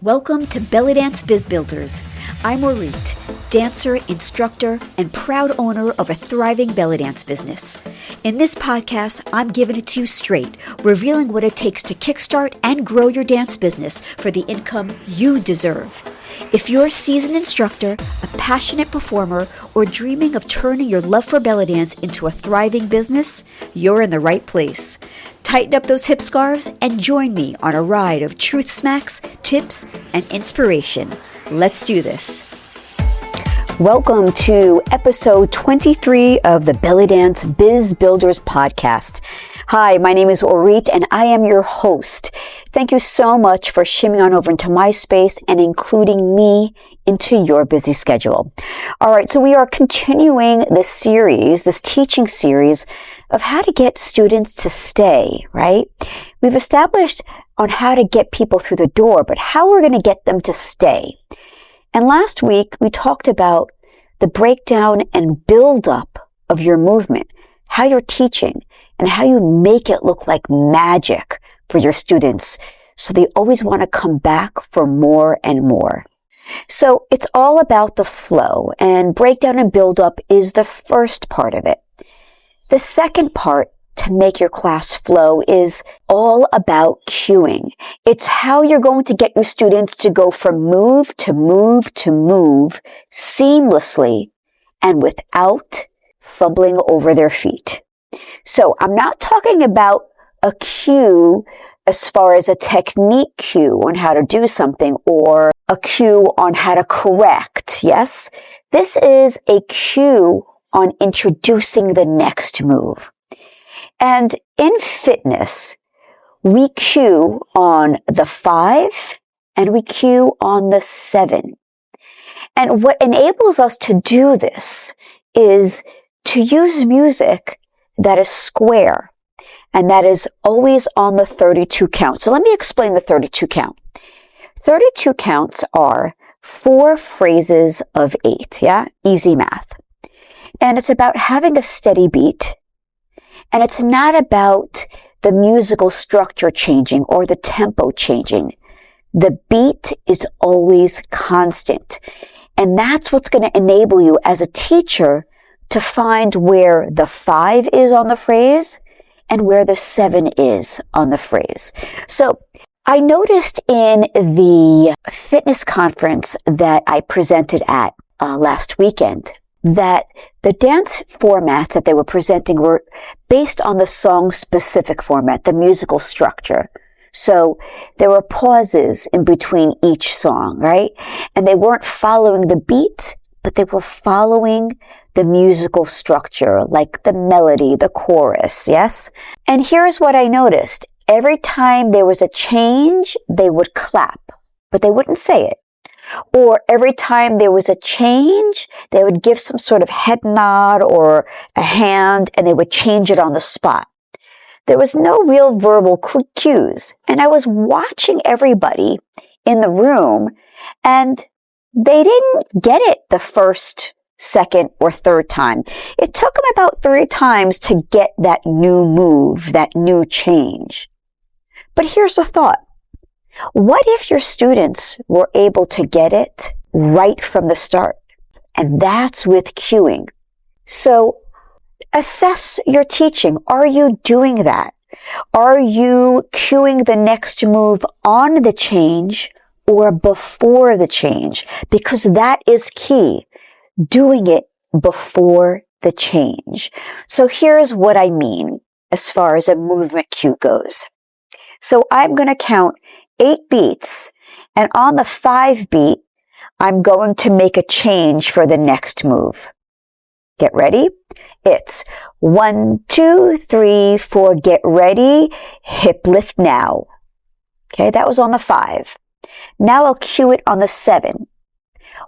Welcome to Belly Dance Biz Builders. I'm Orit, dancer, instructor, and proud owner of a thriving belly dance business. In this podcast, I'm giving it to you straight, revealing what it takes to kickstart and grow your dance business for the income you deserve. If you're a seasoned instructor, a passionate performer, or dreaming of turning your love for belly dance into a thriving business, you're in the right place. Tighten up those hip scarves and join me on a ride of truth smacks, tips, and inspiration. Let's do this. Welcome to episode 23 of the Belly Dance Biz Builders podcast. Hi, my name is Orit and I am your host. Thank you so much for shimming on over into my space and including me into your busy schedule. All right, so we are continuing this teaching series of how to get students to stay, right? We've established on how to get people through the door, but how we're going to get them to stay. And last week, we talked about the breakdown and build-up of your movement, how you're teaching, and how you make it look like magic for your students so they always want to come back for more and more. So it's all about the flow, and breakdown and build-up is the first part of it. The second part to make your class flow is all about cueing. It's how you're going to get your students to go from move to move to move seamlessly and without fumbling over their feet. So I'm not talking about a cue as far as a technique cue on how to do something or a cue on how to correct. Yes, this is a cue on introducing the next move. And in fitness, we cue on the 5 and we cue on the 7. And what enables us to do this is to use music that is square and that is always on the 32 count. So let me explain the 32 count. 32 counts are 4 phrases of 8, yeah? Easy math. And it's about having a steady beat. And it's not about the musical structure changing or the tempo changing. The beat is always constant. And that's what's going to enable you as a teacher to find where the 5 is on the phrase and where the 7 is on the phrase. So I noticed in the fitness conference that I presented at last weekend that the dance formats that they were presenting were based on the song-specific format, the musical structure. So there were pauses in between each song, right? And they weren't following the beat, but they were following the musical structure, like the melody, the chorus, yes? And here's what I noticed. Every time there was a change, they would clap, but they wouldn't say it. Or every time there was a change, they would give some sort of head nod or a hand, and they would change it on the spot. There was no real verbal cues. And I was watching everybody in the room, and they didn't get it the first, second, or third time. It took them about 3 times to get that new move, that new change. But here's a thought. What if your students were able to get it right from the start? And that's with cueing. So assess your teaching. Are you doing that? Are you cueing the next move on the change or before the change? Because that is key. Doing it before the change. So here's what I mean as far as a movement cue goes. So I'm going to count 8 beats, and on the 5 beat, I'm going to make a change for the next move. Get ready? It's 1, 2, 3, 4, get ready, hip lift now. Okay, that was on the 5. Now I'll cue it on the 7.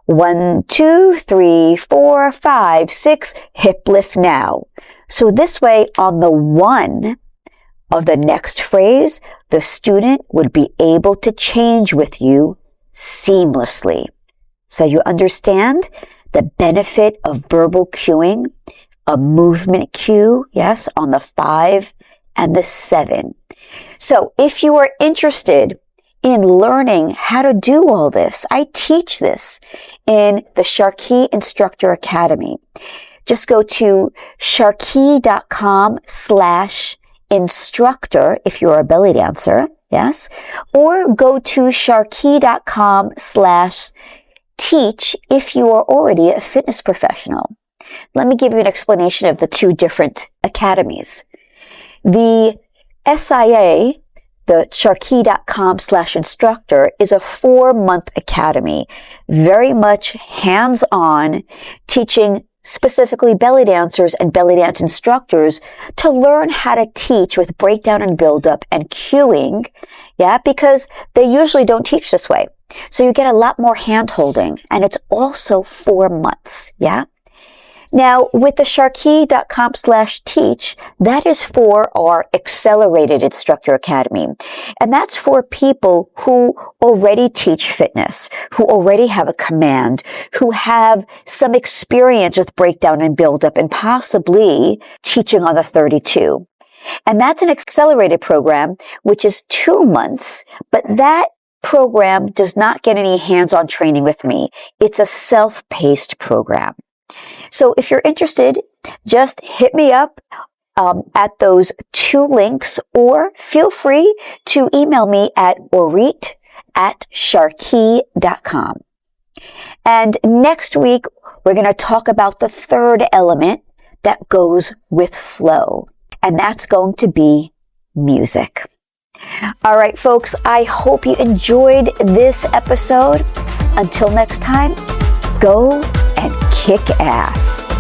1, 2, 3, 4, 5, 6, hip lift now. So this way, on the 1 of the next phrase, the student would be able to change with you seamlessly. So you understand the benefit of verbal cueing, a movement cue, yes, on the 5 and the 7. So if you are interested in learning how to do all this. I teach this in the Sharkey Instructor Academy. Just go to sharkey.com/instructor if you're a belly dancer, yes, or go to sharkey.com/teach if you are already a fitness professional. Let me give you an explanation of the two different academies. The SIA, the sharkey.com/instructor, is a 4-month academy, very much hands-on, teaching specifically belly dancers and belly dance instructors to learn how to teach with breakdown and build-up and cueing, because they usually don't teach this way. So you get a lot more hand-holding, and it's also 4 months, Now, with the sharkey.com/teach, that is for our Accelerated Instructor Academy. And that's for people who already teach fitness, who already have a command, who have some experience with breakdown and build-up, and possibly teaching on the 32. And that's an accelerated program, which is 2 months, but that program does not get any hands-on training with me. It's a self-paced program. So if you're interested, just hit me up at those 2 links, or feel free to email me at orit@sharkey.com. And next week, we're going to talk about the third element that goes with flow, and that's going to be music. All right, folks, I hope you enjoyed this episode. Until next time, go and kick ass.